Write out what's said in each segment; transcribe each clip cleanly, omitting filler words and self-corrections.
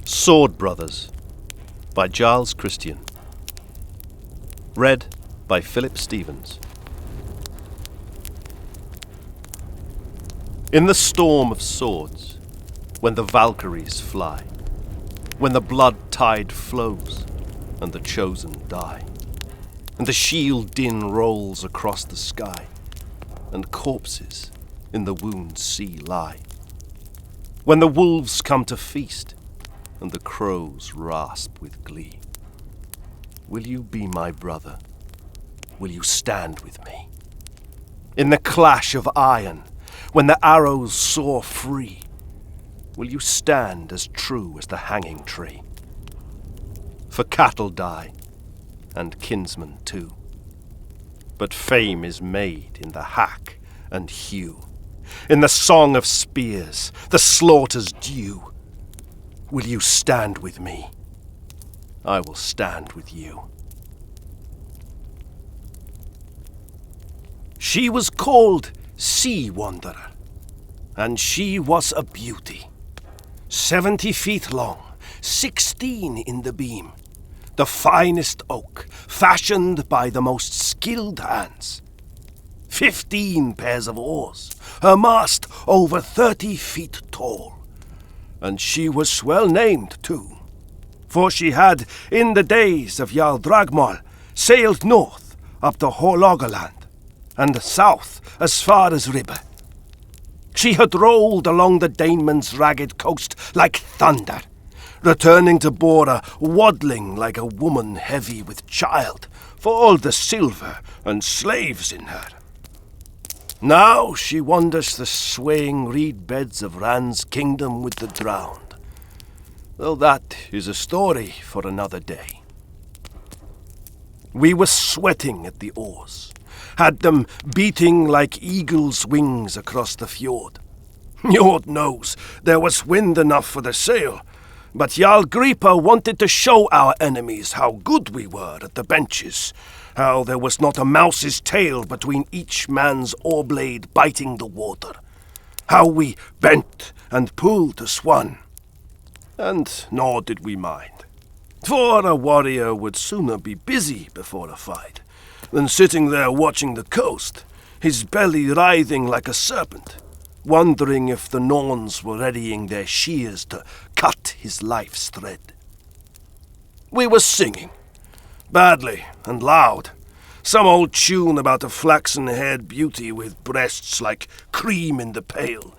Sword Brothers by Giles Kristian. Read by Philip Stevens. In the storm of swords, when the Valkyries fly, when the blood tide flows and the chosen die, and the shield din rolls across the sky, and corpses in the wound sea lie, when the wolves come to feast and the crows rasp with glee, will you be my brother? Will you stand with me? In the clash of iron, when the arrows soar free, will you stand as true as the hanging tree? For cattle die, and kinsmen too, but fame is made in the hack and hew, in the song of spears, the slaughter's due. Will you stand with me? I will stand with you. She was called Sea Wanderer, and she was a beauty. 70 feet long, 16 in the beam, the finest oak, fashioned by the most skilled hands. 15 pairs of oars, her mast over 30 feet tall. And she was well named, too, for she had, in the days of Jarl Gripr, sailed north up to Hålogaland, and south as far as Ribbe. She had rolled along the Danemen's ragged coast like thunder, returning to Bora waddling like a woman heavy with child, for all the silver and slaves in her. Now she wanders the swaying reed beds of Ran's kingdom with the drowned, though that is a story for another day. We were sweating at the oars, had them beating like eagle's wings across the fjord. Lord knows there was wind enough for the sail, but Jarl Gripr wanted to show our enemies how good we were at the benches, how there was not a mouse's tail between each man's oar blade biting the water, how we bent and pulled to swan. And nor did we mind, for a warrior would sooner be busy before a fight than sitting there watching the coast, his belly writhing like a serpent, wondering if the Norns were readying their shears to cut his life's thread. We were singing, badly and loud, some old tune about a flaxen-haired beauty with breasts like cream in the pail,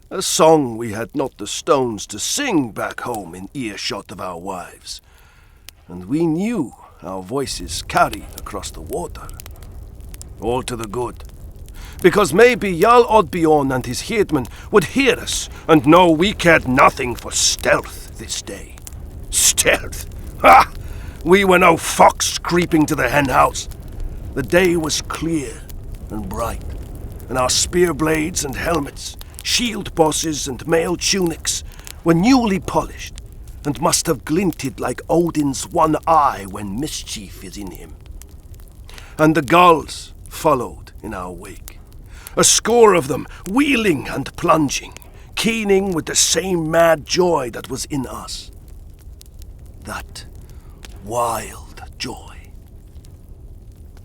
a song we had not the stones to sing back home in earshot of our wives, and we knew our voices carried across the water. All to the good, because maybe Jarl Oddbjorn and his headmen would hear us and know we cared nothing for stealth this day. Stealth? Ha! We were no fox creeping to the henhouse. The day was clear and bright, and our spear blades and helmets, shield bosses and mail tunics were newly polished, and must have glinted like Odin's one eye when mischief is in him. And the gulls followed in our wake, a score of them wheeling and plunging, keening with the same mad joy that was in us. That wild joy.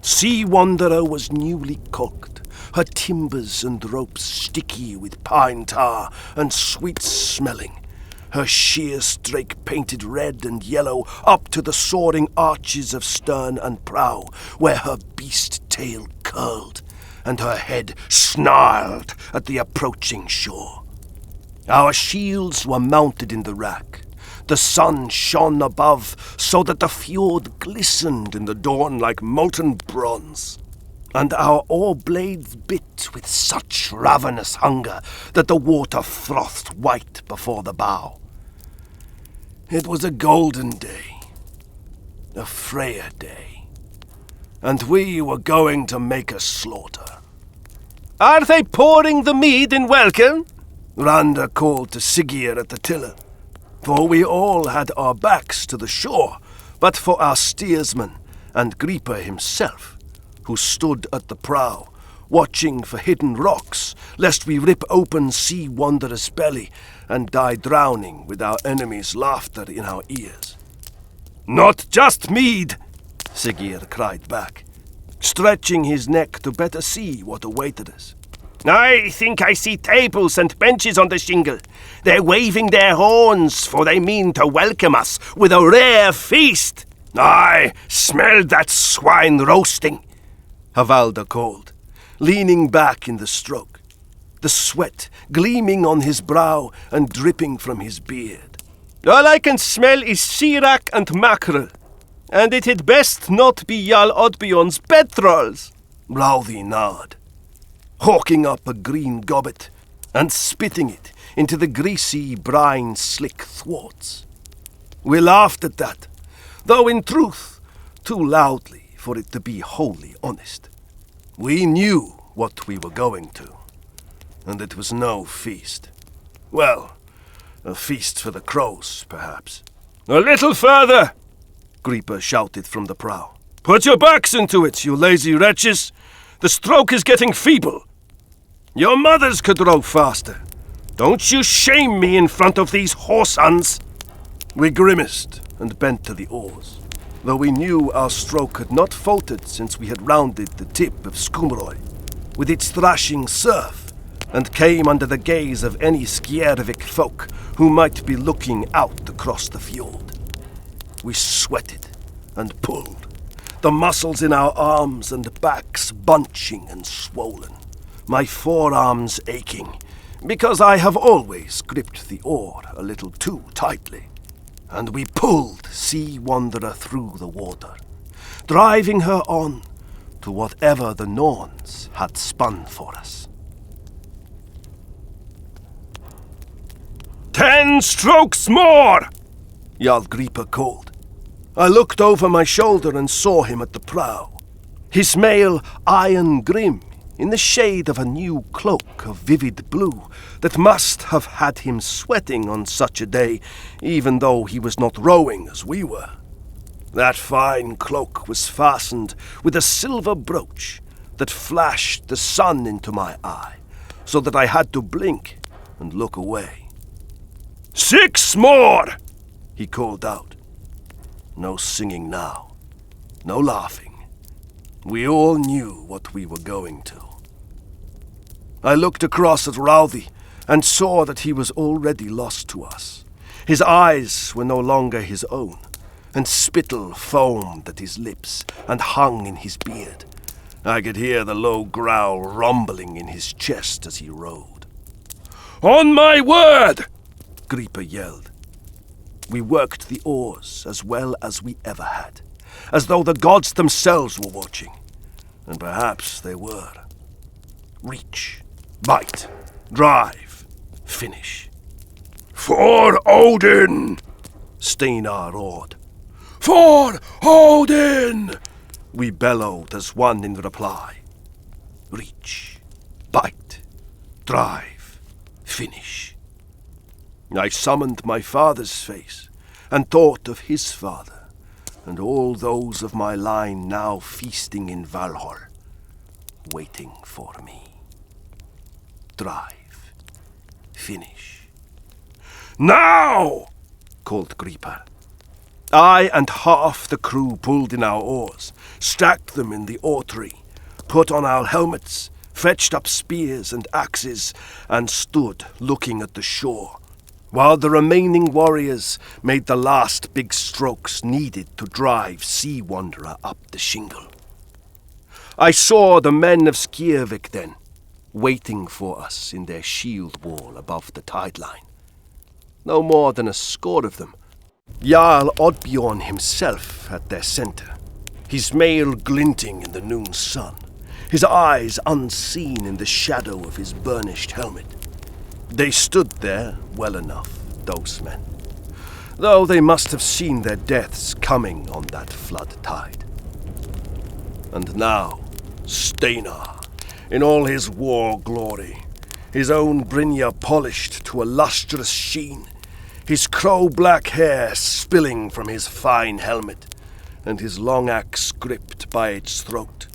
Sea Wanderer was newly caulked, her timbers and ropes sticky with pine tar and sweet-smelling, her sheer strake painted red and yellow up to the soaring arches of stern and prow, where her beast tail curled and her head snarled at the approaching shore. Our shields were mounted in the rack. The sun shone above, so that the fjord glistened in the dawn like molten bronze, and our oar blades bit with such ravenous hunger that the water frothed white before the bow. It was a golden day, a Freya day, and we were going to make a slaughter. "Are they pouring the mead in welcome?" Randa called to Sigurd at the tiller. For we all had our backs to the shore, but for our steersman and Gripr himself, who stood at the prow, watching for hidden rocks, lest we rip open Sea Wanderer's belly and die drowning with our enemies' laughter in our ears. "Not just mead!" Sigurd cried back, stretching his neck to better see what awaited us. "I think I see tables and benches on the shingle. They're waving their horns, for they mean to welcome us with a rare feast." "I smell that swine roasting," Havalda called, leaning back in the stroke, the sweat gleaming on his brow and dripping from his beard. "All I can smell is sheerack and mackerel, and it had best not be Jarl Oddbjorn's bedthralls." Rowthy nodded, hawking up a green gobbet and spitting it into the greasy, brine-slick thwarts. We laughed at that, though in truth too loudly for it to be wholly honest. We knew what we were going to, and it was no feast. Well, a feast for the crows, perhaps. "A little further!" Gripr shouted from the prow. "Put your backs into it, you lazy wretches! The stroke is getting feeble. Your mothers could row faster. Don't you shame me in front of these horse-uns!" We grimaced and bent to the oars, though we knew our stroke had not faltered since we had rounded the tip of Skumroy, with its thrashing surf, and came under the gaze of any Skjervik folk who might be looking out across the fjord. We sweated and pulled, the muscles in our arms and backs bunching and swollen, my forearms aching, because I have always gripped the oar a little too tightly. And we pulled Sea Wanderer through the water, driving her on to whatever the Norns had spun for us. 10 strokes more! Jarl Gripr called. I looked over my shoulder and saw him at the prow, his mail iron grim in the shade of a new cloak of vivid blue that must have had him sweating on such a day, even though he was not rowing as we were. That fine cloak was fastened with a silver brooch that flashed the sun into my eye, so that I had to blink and look away. 6 more! He called out. No singing now, no laughing. We all knew what we were going to. I looked across at Rowthy and saw that he was already lost to us. His eyes were no longer his own, and spittle foamed at his lips and hung in his beard. I could hear the low growl rumbling in his chest as he rowed. "On my word!" Gripr yelled. We worked the oars as well as we ever had, as though the gods themselves were watching. And perhaps they were. Reach, bite, drive, finish. "For Odin!" Steinarr roared. "For Odin!" we bellowed as one in reply. Reach, bite, drive, finish. I summoned my father's face and thought of his father and all those of my line now feasting in Valhall, waiting for me. Drive, finish. "Now!" called Gripr. I and half the crew pulled in our oars, stacked them in the oar tree, put on our helmets, fetched up spears and axes, and stood looking at the shore, while the remaining warriors made the last big strokes needed to drive Sea Wanderer up the shingle. I saw the men of Skjervik then, waiting for us in their shield wall above the tide line. No more than a score of them. Jarl Oddbjorn himself at their center, his mail glinting in the noon sun, his eyes unseen in the shadow of his burnished helmet. They stood there well enough, those men, though they must have seen their deaths coming on that flood tide. And now, Steinarr, in all his war glory, his own brynja polished to a lustrous sheen, his crow-black hair spilling from his fine helmet, and his long axe gripped by its throat,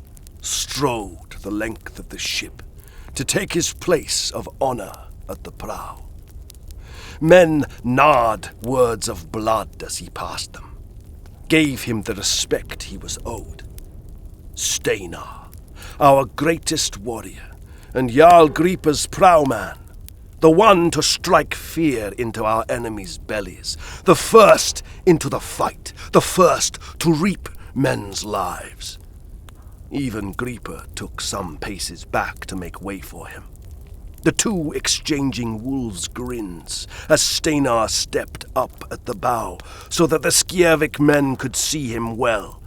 strode the length of the ship to take his place of honor at the prow. Men gnawed words of blood as he passed them, gave him the respect he was owed. Steinarr, our greatest warrior, and Jarl Gripr's prowman, the one to strike fear into our enemies' bellies, the first into the fight, the first to reap men's lives. Even Gripr took some paces back to make way for him, the two exchanging wolves' grins as Steinarr stepped up at the bow so that the Skjervik men could see him well,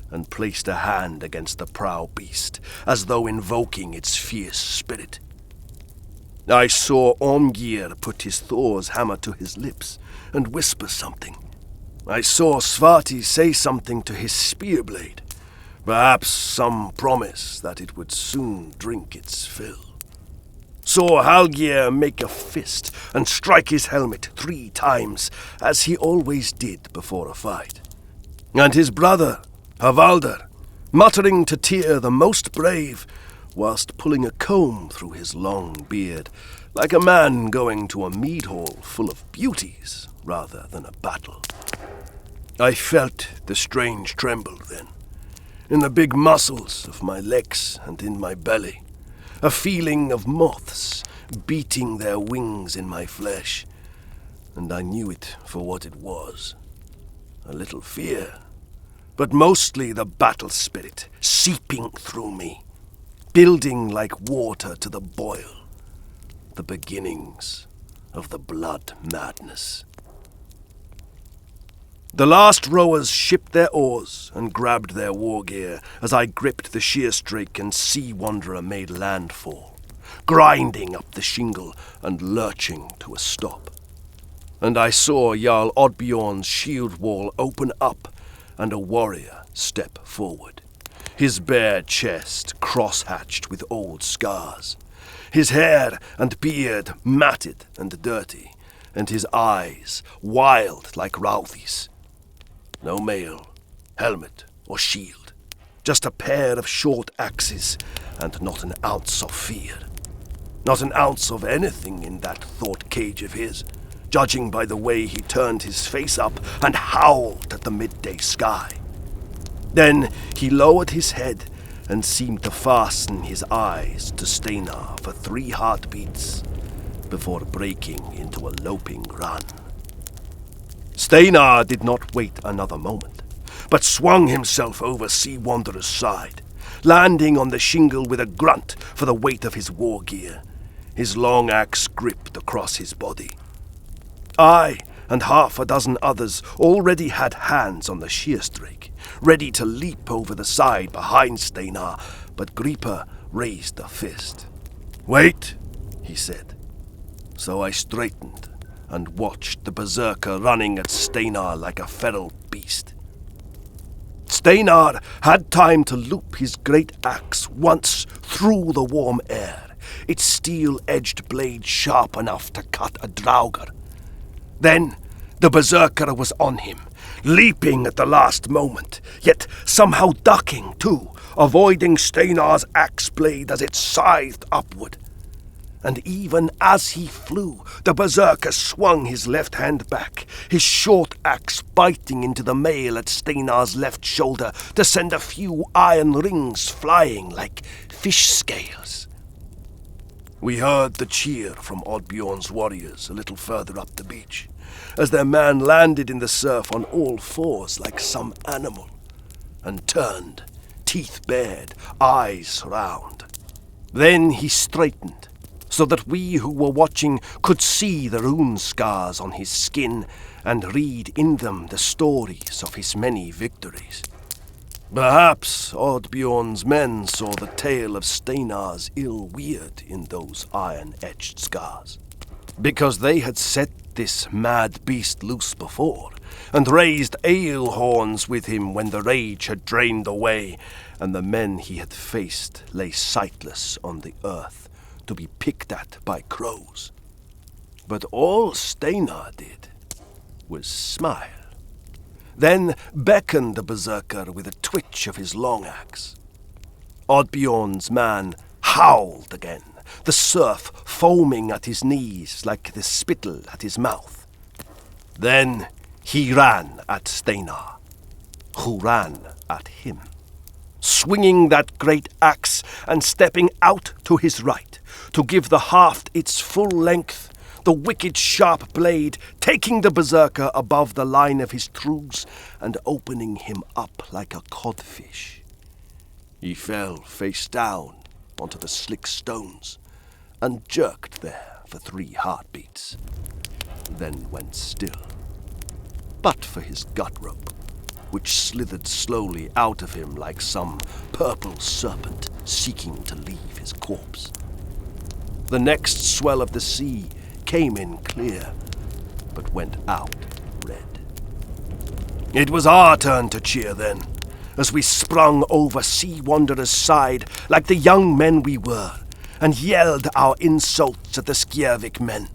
and placed a hand against the prow beast as though invoking its fierce spirit. I saw Ormgeir put his Thor's hammer to his lips and whisper something. I saw Svati say something to his spear blade, perhaps some promise that it would soon drink its fill. Saw Halgeir make a fist and strike his helmet 3 times, as he always did before a fight. And his brother, Havaldr, muttering to Tyr the most brave, whilst pulling a comb through his long beard, like a man going to a mead hall full of beauties rather than a battle. I felt the strange tremble then, in the big muscles of my legs and in my belly, a feeling of moths beating their wings in my flesh, and I knew it for what it was. A little fear, but mostly the battle spirit seeping through me, building like water to the boil, the beginnings of the blood madness. The last rowers shipped their oars and grabbed their war gear as I gripped the shearstrake and Sea Wanderer made landfall, grinding up the shingle and lurching to a stop. And I saw Jarl Oddbjorn's shield wall open up and a warrior step forward, his bare chest cross-hatched with old scars, his hair and beard matted and dirty, and his eyes wild like Rauthi's. No mail, helmet, or shield, just a pair of short axes, and not an ounce of fear. Not an ounce of anything in that thought cage of his, judging by the way he turned his face up and howled at the midday sky. Then he lowered his head and seemed to fasten his eyes to Steinarr for 3 heartbeats before breaking into a loping run. Steinarr did not wait another moment, but swung himself over Sea Wanderer's side, landing on the shingle with a grunt for the weight of his war gear, his long axe gripped across his body. I and 6 others already had hands on the shearstrake, ready to leap over the side behind Steinarr, but Gripr raised a fist. "Wait," he said. So I straightened and watched the berserker running at Steinarr like a feral beast. Steinarr had time to loop his great axe once through the warm air, its steel-edged blade sharp enough to cut a draugr. Then the berserker was on him, leaping at the last moment, yet somehow ducking too, avoiding Steinarr's axe blade as it scythed upward. And even as he flew, the berserker swung his left hand back, his short axe biting into the mail at Steinarr's left shoulder to send a few iron rings flying like fish scales. We heard the cheer from Oddbjorn's warriors a little further up the beach, as their man landed in the surf on all 4s like some animal, and turned, teeth bared, eyes round. Then he straightened, so that we who were watching could see the rune scars on his skin and read in them the stories of his many victories. Perhaps Oddbjorn's men saw the tale of Steinarr's ill weird in those iron-etched scars, because they had set this mad beast loose before, and raised ale horns with him when the rage had drained away, and the men he had faced lay sightless on the earth, to be picked at by crows. But all Steinarr did was smile, then beckoned the berserker with a twitch of his long axe. Oddbjorn's man howled again, the surf foaming at his knees like the spittle at his mouth. Then he ran at Steinarr, who ran at him, swinging that great axe and stepping out to his right to give the haft its full length, the wicked sharp blade taking the berserker above the line of his trugs and opening him up like a codfish. He fell face down onto the slick stones and jerked there for 3 heartbeats, then went still. But for his gut rope, which slithered slowly out of him like some purple serpent seeking to leave his corpse. The next swell of the sea came in clear, but went out red. It was our turn to cheer then, as we sprung over Sea Wanderer's side like the young men we were, and yelled our insults at the Skjervik men.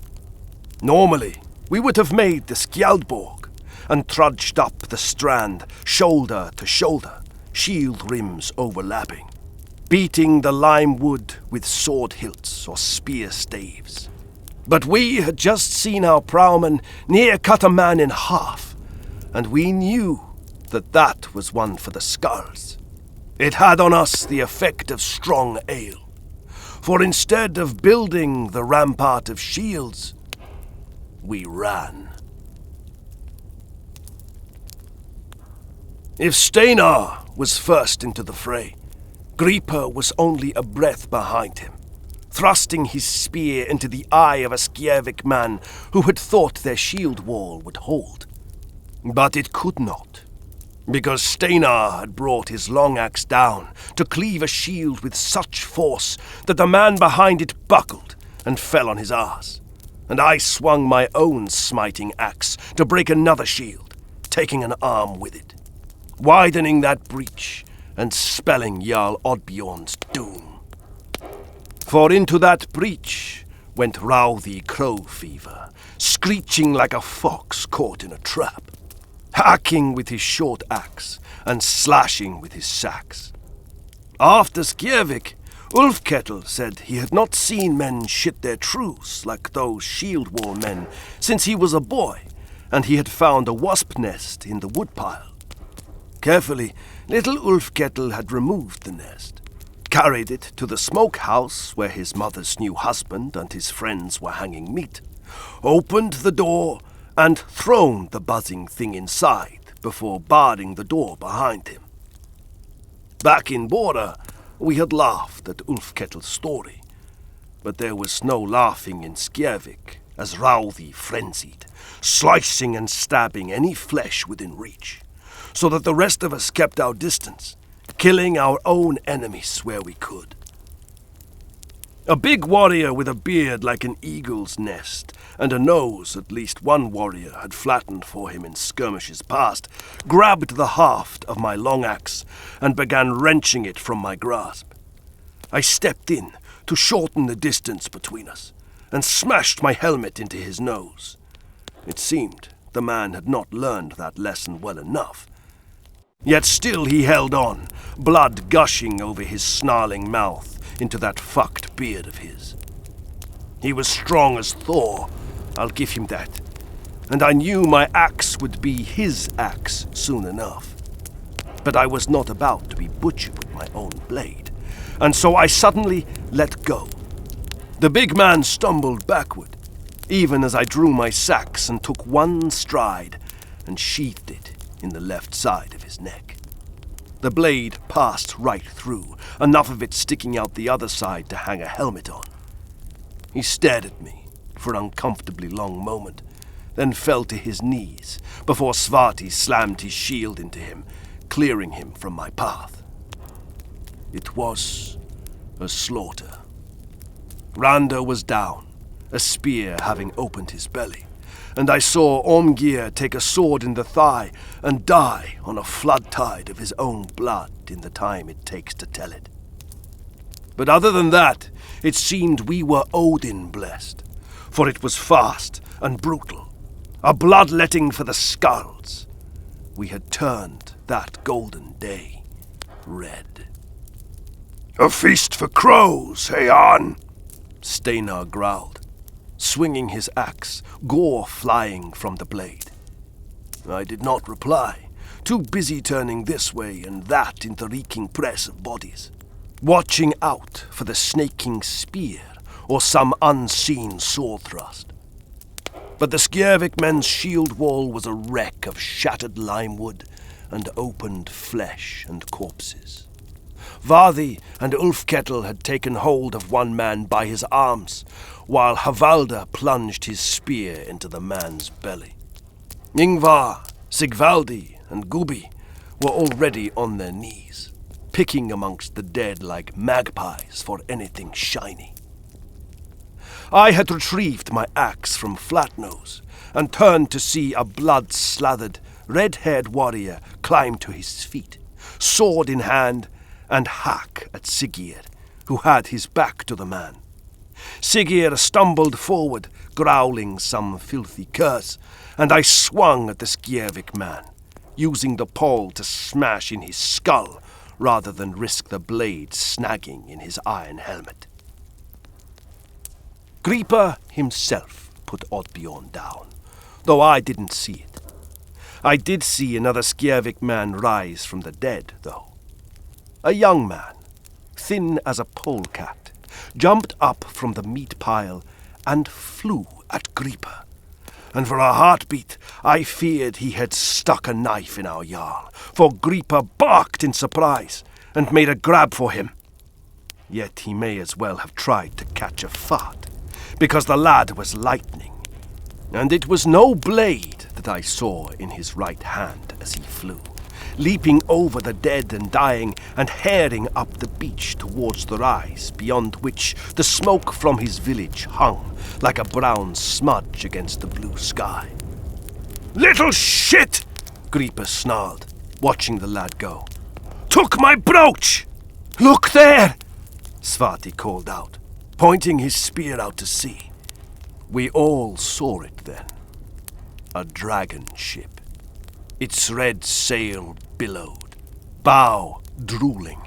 Normally, we would have made the Skjaldborg, and trudged up the strand, shoulder to shoulder, shield rims overlapping, beating the lime wood with sword hilts or spear staves. But we had just seen our prowman near cut a man in half, and we knew that that was one for the skulls. It had on us the effect of strong ale, for instead of building the rampart of shields, we ran. If Steinarr was first into the fray, Gripr was only a breath behind him, thrusting his spear into the eye of a Skjervik man who had thought their shield wall would hold. But it could not, because Steinarr had brought his long axe down to cleave a shield with such force that the man behind it buckled and fell on his arse, and I swung my own smiting axe to break another shield, taking an arm with it, widening that breach and spelling Jarl Oddbjorn's doom. For into that breach went Rowthy Crowfever, screeching like a fox caught in a trap, hacking with his short axe and slashing with his sax. After Skjervik, Ulfkettel said he had not seen men shit their truce like those shield wall men since he was a boy, and he had found a wasp nest in the woodpile. Carefully, little Ulfkettel had removed the nest, carried it to the smokehouse where his mother's new husband and his friends were hanging meat, opened the door, and thrown the buzzing thing inside before barring the door behind him. Back in Border, we had laughed at Ulfkettel's story, but there was no laughing in Skjervik as Rowthy frenzied, slicing and stabbing any flesh within reach, so that the rest of us kept our distance, killing our own enemies where we could. A big warrior with a beard like an eagle's nest, and a nose at least one warrior had flattened for him in skirmishes past, grabbed the haft of my long axe and began wrenching it from my grasp. I stepped in to shorten the distance between us, and smashed my helmet into his nose. It seemed the man had not learned that lesson well enough. Yet still he held on, blood gushing over his snarling mouth into that fucked beard of his. He was strong as Thor, I'll give him that, and I knew my axe would be his axe soon enough. But I was not about to be butchered with my own blade, and so I suddenly let go. The big man stumbled backward, even as I drew my sax and took one stride and sheathed it in the left side of his neck. The blade passed right through, enough of it sticking out the other side to hang a helmet on. He stared at me for an uncomfortably long moment, then fell to his knees before Svarti slammed his shield into him, clearing him from my path. It was a slaughter. Randa was down, a spear having opened his belly, and I saw Ormgeir take a sword in the thigh and die on a flood tide of his own blood in the time it takes to tell it. But other than that, it seemed we were Odin blessed, for it was fast and brutal, a bloodletting for the skulls. We had turned that golden day red. A feast for crows, hey on? Steinarr growled, swinging his axe, gore flying from the blade. I did not reply, too busy turning this way and that in the reeking press of bodies, watching out for the snaking spear or some unseen sword thrust. But the Skjervik men's shield wall was a wreck of shattered limewood and opened flesh and corpses. Varði and Ulfkettel had taken hold of one man by his arms, while Havalda plunged his spear into the man's belly. Ingvar, Sigvaldi, and Gubi were already on their knees, picking amongst the dead like magpies for anything shiny. I had retrieved my axe from Flatnose and turned to see a blood-slathered, red-haired warrior climb to his feet, sword in hand, and hack at Sigurd, who had his back to the man. Sigurd stumbled forward, growling some filthy curse, and I swung at the Skjervik man, using the pole to smash in his skull rather than risk the blade snagging in his iron helmet. Gripr himself put Oddbjorn down, though I didn't see it. I did see another Skjervik man rise from the dead, though. A young man, thin as a polecat, jumped up from the meat pile and flew at Gripr. And for a heartbeat, I feared he had stuck a knife in our Jarl, for Gripr barked in surprise and made a grab for him. Yet he may as well have tried to catch a fart, because the lad was lightning, and it was no blade that I saw in his right hand as he flew, leaping over the dead and dying and herring up the beach towards the rise, beyond which the smoke from his village hung like a brown smudge against the blue sky. "Little shit!" Gripr snarled, watching the lad go. "Took my brooch! Look there!" Svati called out, pointing his spear out to sea. We all saw it then. A dragon ship. Its red sail billowed, bow drooling,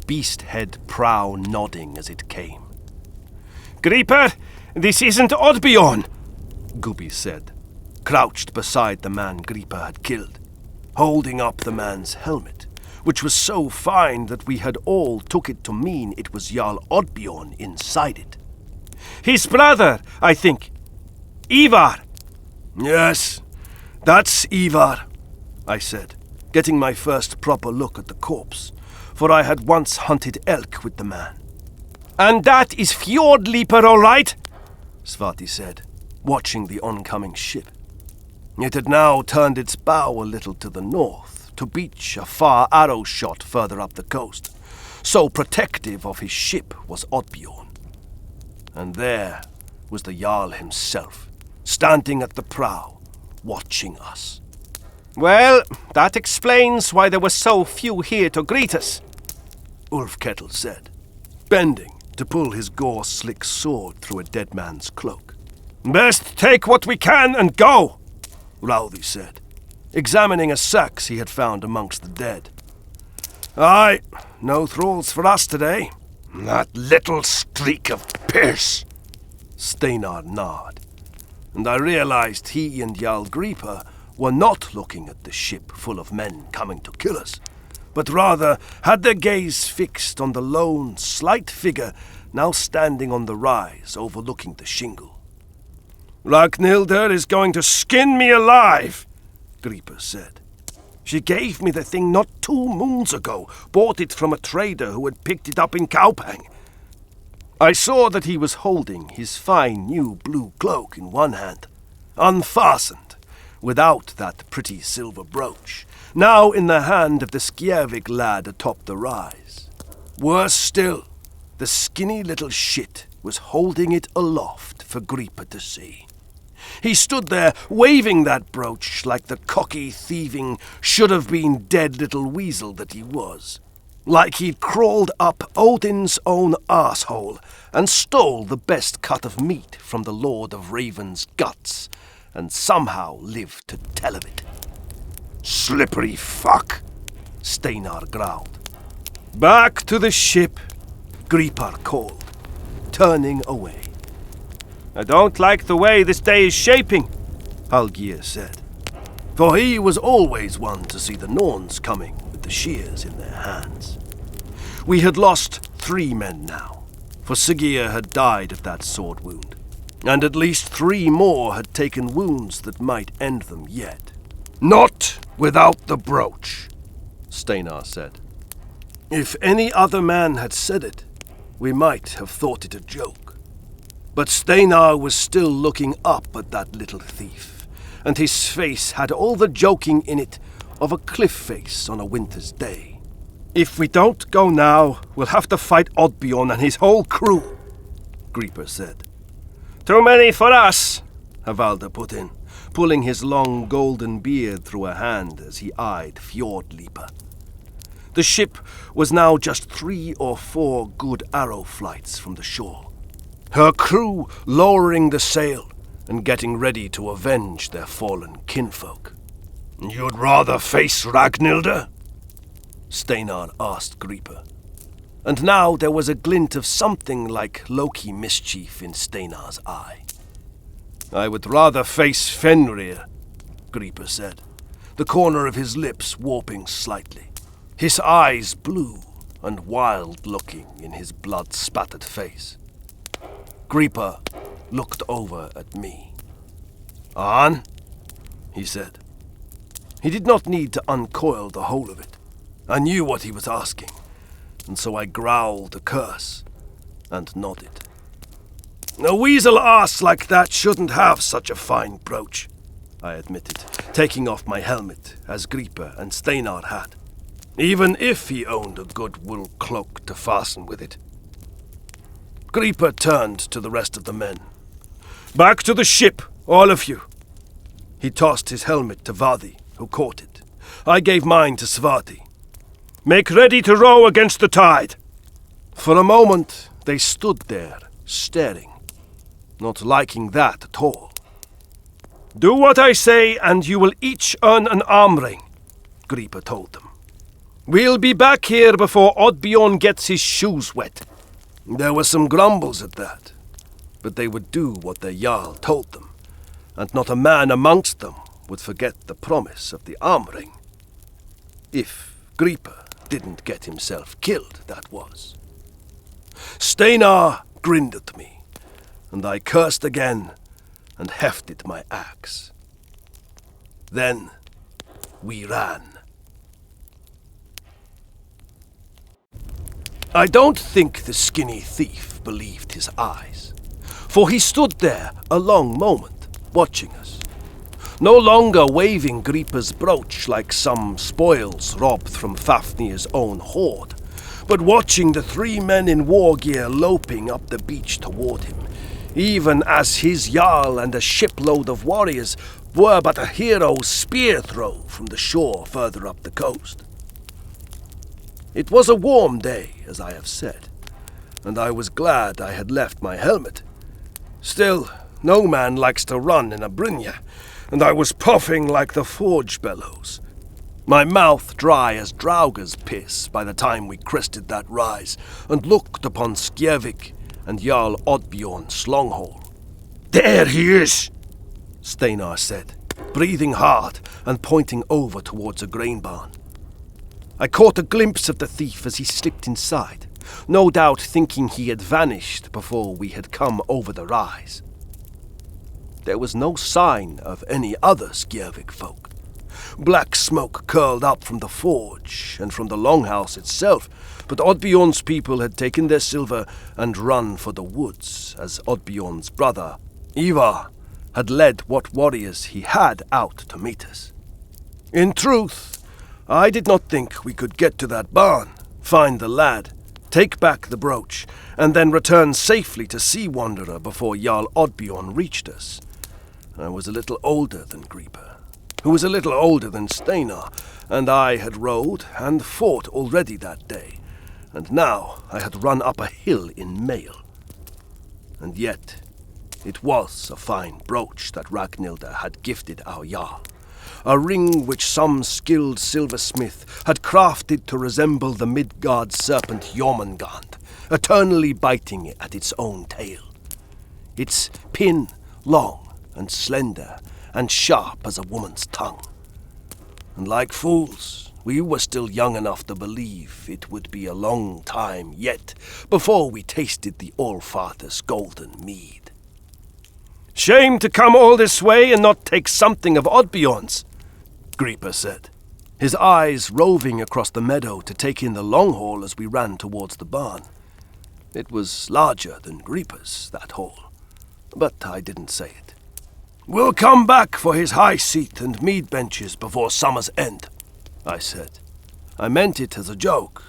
beast head prow nodding as it came. "Gripr, this isn't Oddbjorn," Gubi said, crouched beside the man Gripr had killed, holding up the man's helmet, which was so fine that we had all took it to mean it was Jarl Oddbjorn inside it. "His brother, I think. Ivar." "Yes, that's Ivar," I said, getting my first proper look at the corpse, for I had once hunted elk with the man. "And that is Fjordleaper, all right?" Svati said, watching the oncoming ship. It had now turned its bow a little to the north, to beach a far arrow shot further up the coast. So protective of his ship was Oddbjorn. And there was the Jarl himself, standing at the prow, watching us. "Well, that explains why there were so few here to greet us," Ulfkettel said, bending to pull his gore-slick sword through a dead man's cloak. "Best take what we can and go," Rauthi said, examining a sax he had found amongst the dead. "Aye, no thralls for us today." "That little streak of piss," Steinarr nodded, and I realized he and Jarl Gripr were not looking at the ship full of men coming to kill us, but rather had their gaze fixed on the lone, slight figure now standing on the rise overlooking the shingle. "Ragnhildur is going to skin me alive," Gripr said. "She gave me the thing not 2 moons ago, bought it from a trader who had picked it up in Kaupang." I saw that he was holding his fine new blue cloak in one hand, unfastened, without that pretty silver brooch, now in the hand of the Skjervik lad atop the rise. Worse still, the skinny little shit was holding it aloft for Gripr to see. He stood there waving that brooch like the cocky, thieving, should-have-been-dead little weasel that he was. Like he'd crawled up Odin's own arsehole and stole the best cut of meat from the Lord of Raven's guts, and somehow lived to tell of it. "Slippery fuck," Steinarr growled. "Back to the ship," Gripr called, turning away. I don't like the way this day is shaping, Halgir said, for he was always one to see the Norns coming with the shears in their hands. We had lost 3 men now, for Sigurd had died of that sword wound, and at least 3 more had taken wounds that might end them yet. Not without the brooch, Steinarr said. If any other man had said it, we might have thought it a joke. But Steinarr was still looking up at that little thief, and his face had all the joking in it of a cliff face on a winter's day. If we don't go now, we'll have to fight Oddbjorn and his whole crew, Gripr said. Too many for us, Havalda put in, pulling his long golden beard through a hand as he eyed Fjordleaper. The ship was now just 3 or 4 good arrow flights from the shore, her crew lowering the sail and getting ready to avenge their fallen kinfolk. You'd rather face Ragnhilde? Steinarr asked Gripr. And now there was a glint of something like Loki mischief in Steinar's eye. I would rather face Fenrir, Gripr said, the corner of his lips warping slightly, his eyes blue and wild-looking in his blood-spattered face. Gripr looked over at me. On, he said. He did not need to uncoil the whole of it. I knew what he was asking, and so I growled a curse and nodded. A weasel ass like that shouldn't have such a fine brooch, I admitted, taking off my helmet as Gripr and Steinarr had, even if he owned a good wool cloak to fasten with it. Gripr turned to the rest of the men. Back to the ship, all of you. He tossed his helmet to Vadi, who caught it. I gave mine to Svati. Make ready to row against the tide. For a moment, they stood there, staring, not liking that at all. Do what I say, and you will each earn an arm ring, Gripr told them. We'll be back here before Oddbjorn gets his shoes wet. There were some grumbles at that, but they would do what their Jarl told them, and not a man amongst them would forget the promise of the arm ring. If Gripr didn't get himself killed, that was. Steinarr grinned at me, and I cursed again and hefted my axe. Then we ran. I don't think the skinny thief believed his eyes, for he stood there a long moment, watching us, no longer waving Gripr's brooch like some spoils robbed from Fafnir's own hoard, but watching the 3 men in war gear loping up the beach toward him, even as his Jarl and a shipload of warriors were but a hero's spear throw from the shore further up the coast. It was a warm day, as I have said, and I was glad I had left my helmet. Still, no man likes to run in a brynja, and I was puffing like the forge bellows, my mouth dry as Draugr's piss by the time we crested that rise and looked upon Skjevik and Jarl Oddbjorn's longhole. There he is, Steinarr said, breathing hard and pointing over towards a grain barn. I caught a glimpse of the thief as he slipped inside, no doubt thinking he had vanished before we had come over the rise. There was no sign of any other Skjevik folk. Black smoke curled up from the forge and from the longhouse itself, but Oddbjorn's people had taken their silver and run for the woods, as Oddbjorn's brother, Ivar, had led what warriors he had out to meet us. In truth, I did not think we could get to that barn, find the lad, take back the brooch, and then return safely to Sea Wanderer before Jarl Oddbjorn reached us. I was a little older than Gripr, who was a little older than Steinarr, and I had rowed and fought already that day, and now I had run up a hill in mail. And yet, it was a fine brooch that Ragnhilde had gifted our Jarl, a ring which some skilled silversmith had crafted to resemble the Midgard serpent Jormungand, eternally biting at its own tail. Its pin long and slender and sharp as a woman's tongue. And like fools, we were still young enough to believe it would be a long time yet before we tasted the Allfather's golden mead. Shame to come all this way and not take something of Oddbjorn's, Gripr said, his eyes roving across the meadow to take in the long hall as we ran towards the barn. It was larger than Gripr's, that hall, but I didn't say it. We'll come back for his high seat and mead benches before summer's end, I said. I meant it as a joke,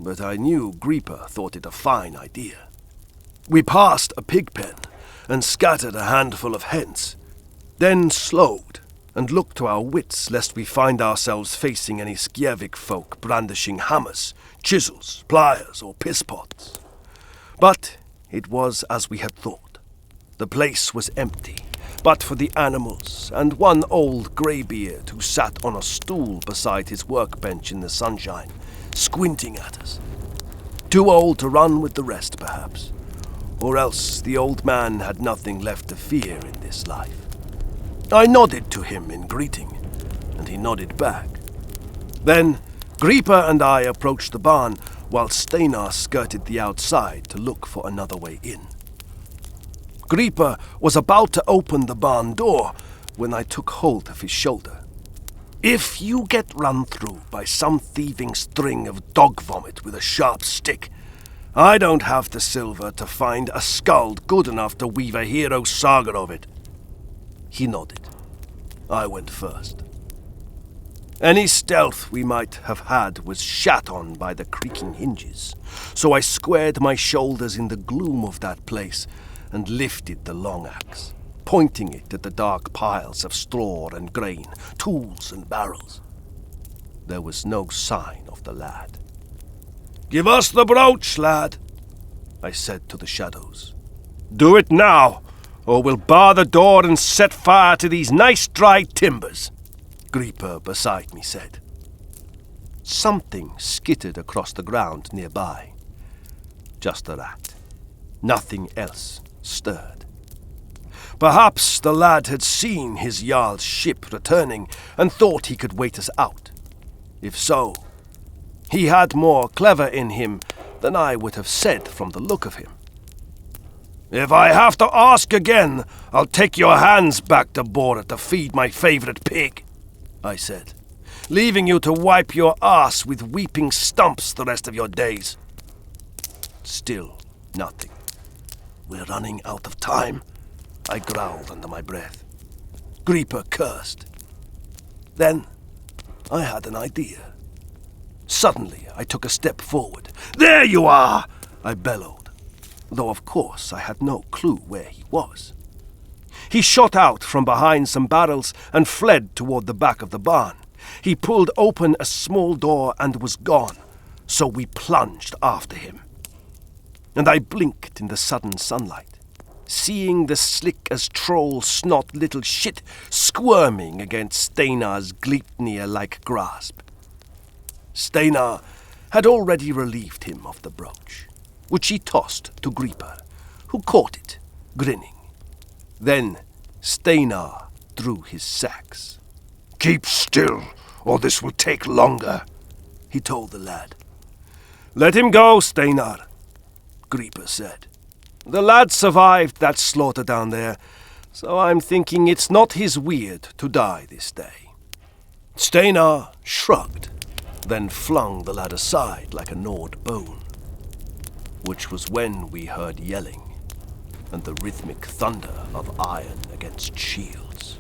but I knew Gripr thought it a fine idea. We passed a pig pen and scattered a handful of hens, then slowed and looked to our wits lest we find ourselves facing any Skjevik folk brandishing hammers, chisels, pliers, or piss-pots. But it was as we had thought. The place was empty, but for the animals and one old greybeard who sat on a stool beside his workbench in the sunshine, squinting at us. Too old to run with the rest, perhaps, or else the old man had nothing left to fear in this life. I nodded to him in greeting, and he nodded back. Then Gripr and I approached the barn, while Steinarr skirted the outside to look for another way in. Gripr was about to open the barn door when I took hold of his shoulder. If you get run through by some thieving string of dog vomit with a sharp stick, I don't have the silver to find a skald good enough to weave a hero saga of it. He nodded. I went first. Any stealth we might have had was shat on by the creaking hinges, so I squared my shoulders in the gloom of that place and lifted the long axe, pointing it at the dark piles of straw and grain, tools and barrels. There was no sign of the lad. "Give us the brooch, lad," I said to the shadows. "Do it now, or we'll bar the door and set fire to these nice dry timbers," Gripr beside me said. Something skittered across the ground nearby. Just a rat. Nothing else stirred. Perhaps the lad had seen his Jarl's ship returning and thought he could wait us out. If so, he had more clever in him than I would have said from the look of him. "If I have to ask again, I'll take your hands back to Bora to feed my favorite pig," I said, "leaving you to wipe your ass with weeping stumps the rest of your days." Still nothing. "We're running out of time," I growled under my breath. Gripr cursed. Then I had an idea. Suddenly I took a step forward. "There you are!" I bellowed, though of course I had no clue where he was. He shot out from behind some barrels and fled toward the back of the barn. He pulled open a small door and was gone, so we plunged after him. And I blinked in the sudden sunlight, seeing the slick-as-troll snot little shit squirming against Steinarr's Gleipnir-like grasp. Steinarr had already relieved him of the brooch, which he tossed to Gripr, who caught it, grinning. Then Steinarr drew his sacks. "Keep still, or this will take longer," he told the lad. "Let him go, Steinarr," Gripr said. "The lad survived that slaughter down there, so I'm thinking it's not his weird to die this day." Steinarr shrugged, then flung the lad aside like a gnawed bone, which was when we heard yelling and the rhythmic thunder of iron against shields.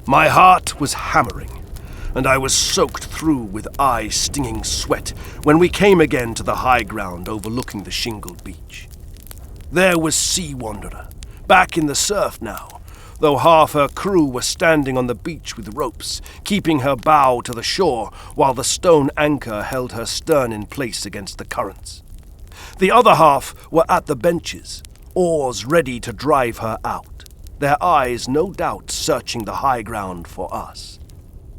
My heart was hammering, and I was soaked through with eye-stinging sweat when we came again to the high ground overlooking the shingled beach. There was Sea Wanderer, back in the surf now, though half her crew were standing on the beach with ropes, keeping her bow to the shore while the stone anchor held her stern in place against the currents. The other half were at the benches, oars ready to drive her out, their eyes no doubt searching the high ground for us.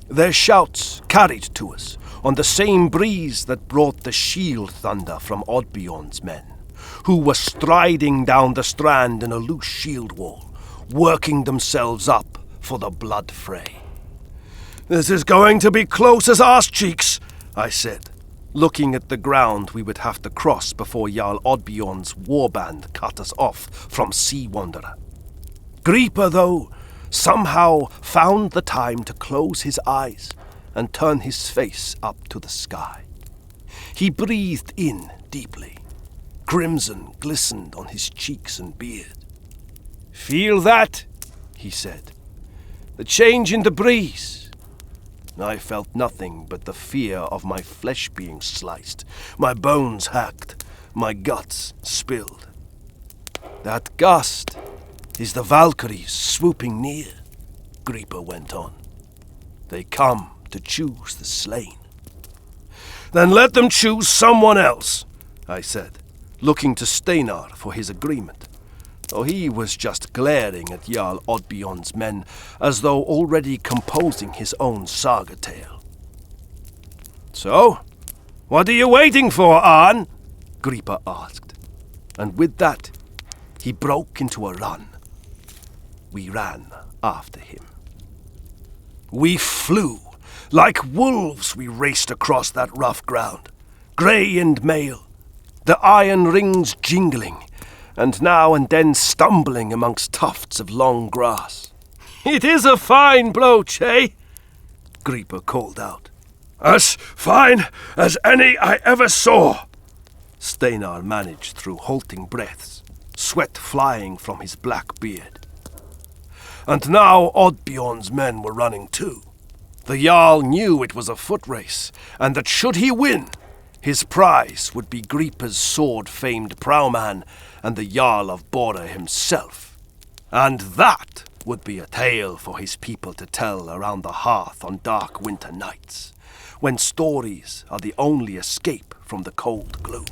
Their shouts carried to us, on the same breeze that brought the shield thunder from Oddbjorn's men, who were striding down the strand in a loose shield wall, working themselves up for the blood fray. "This is going to be close as arse cheeks," I said, looking at the ground we would have to cross before Jarl Oddbjorn's warband cut us off from Sea Wanderer. Gripr, though, somehow found the time to close his eyes and turn his face up to the sky. He breathed in deeply. Crimson glistened on his cheeks and beard. "Feel that?" he said. "The change in the breeze." I felt nothing but the fear of my flesh being sliced, my bones hacked, my guts spilled. "That gust is the Valkyries swooping near," Gripr went on. "They come to choose the slain." "Then let them choose someone else," I said, looking to Steinarr for his agreement, though he was just glaring at Jarl Oddbjorn's men as though already composing his own saga tale. "So, what are you waiting for, Arn?" Gripr asked, and with that, he broke into a run. We ran after him. We flew. Like wolves we raced across that rough ground, grey and male, the iron rings jingling, and now and then stumbling amongst tufts of long grass. "It is a fine bloach, eh?" Gripr called out. "As fine as any I ever saw," Steinarr managed through halting breaths, sweat flying from his black beard. And now Oddbjorn's men were running too. The Jarl knew it was a foot race, and that should he win, his prize would be Gripr's sword-famed prowman and the Jarl of Bora himself. And that would be a tale for his people to tell around the hearth on dark winter nights, when stories are the only escape from the cold gloom.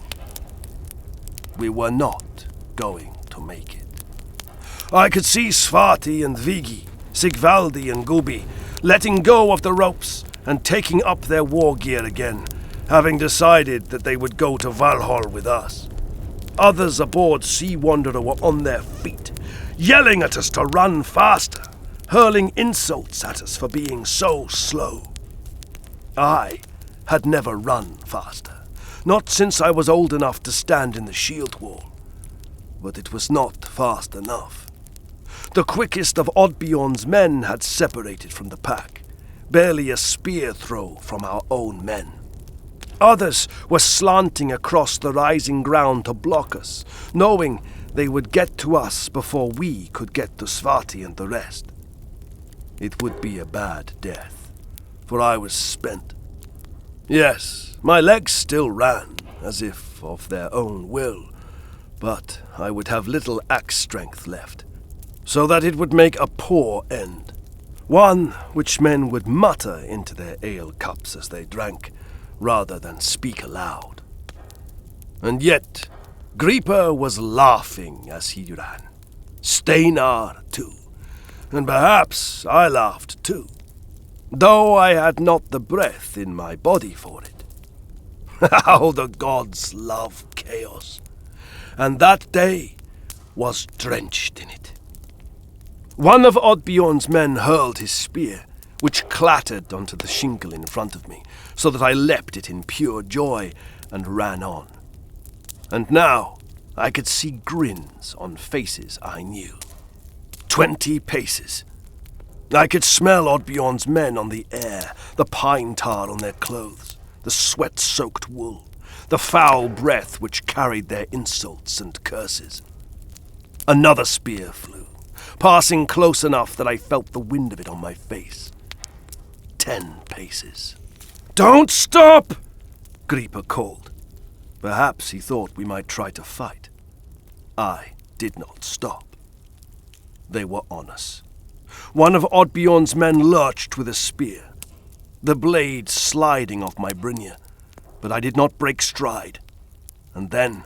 We were not going to make it. I could see Svati and Vigi, Sigvaldi and Gubi, letting go of the ropes and taking up their war gear again, having decided that they would go to Valhall with us. Others aboard Sea Wanderer were on their feet, yelling at us to run faster, hurling insults at us for being so slow. I had never run faster, not since I was old enough to stand in the shield wall. But it was not fast enough. The quickest of Oddbjorn's men had separated from the pack, barely a spear throw from our own men. Others were slanting across the rising ground to block us, knowing they would get to us before we could get to Svati and the rest. It would be a bad death, for I was spent. Yes, my legs still ran, as if of their own will, but I would have little axe strength left, so that it would make a poor end. One which men would mutter into their ale cups as they drank, rather than speak aloud. And yet, Gripr was laughing as he ran. Steinarr too, and perhaps I laughed too, though I had not the breath in my body for it. How the gods love chaos, and that day was drenched in it. One of Oddbjorn's men hurled his spear, which clattered onto the shingle in front of me, so that I leapt it in pure joy and ran on. And now I could see grins on faces I knew. 20 paces. I could smell Oddbjorn's men on the air, the pine tar on their clothes, the sweat-soaked wool, the foul breath which carried their insults and curses. Another spear flew, passing close enough that I felt the wind of it on my face. 10 paces. "Don't stop!" Gripr called. Perhaps he thought we might try to fight. I did not stop. They were on us. One of Oddbjorn's men lurched with a spear, the blade sliding off my brynja, but I did not break stride. And then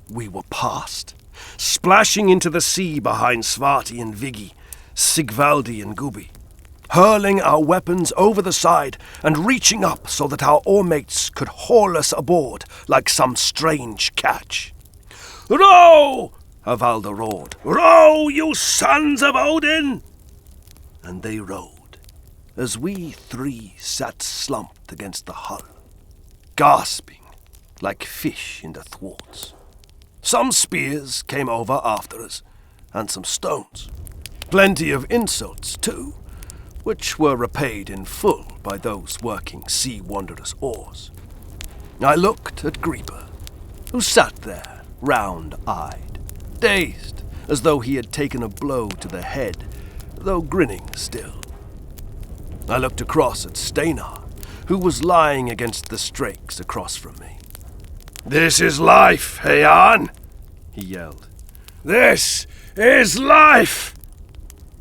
we were past, splashing into the sea behind Svati and Vigi, Sigvaldi and Gubi. hurling our weapons over the side and reaching up so that our oarmates could haul us aboard like some strange catch. "Row!" Havalda roared. "Row, you sons of Odin!" And they rowed, as we three sat slumped against the hull, gasping like fish in the thwarts. Some spears came over after us, and some stones. Plenty of insults, too, which were repaid in full by those working Sea Wanderer's oars. I looked at Gripr, who sat there, round-eyed, dazed, as though he had taken a blow to the head, though grinning still. I looked across at Steinarr, who was lying against the strakes across from me. "This is life, Heian!" he yelled. "This is life!"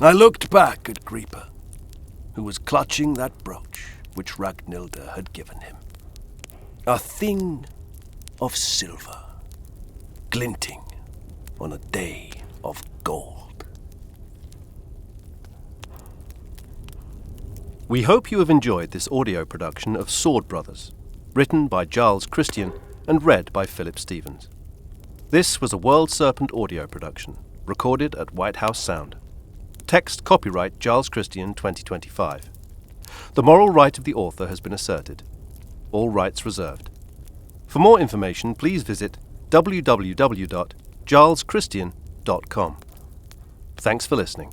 I looked back at Gripr, who was clutching that brooch which Ragnhilda had given him. A thing of silver, glinting on a day of gold. We hope you have enjoyed this audio production of Sword Brothers, written by Giles Kristian and read by Philip Stevens. This was a World Serpent audio production, recorded at White House Sound. Text copyright Giles Kristian 2025. The moral right of the author has been asserted. All rights reserved. For more information, please visit www.gileskristian.com. Thanks for listening.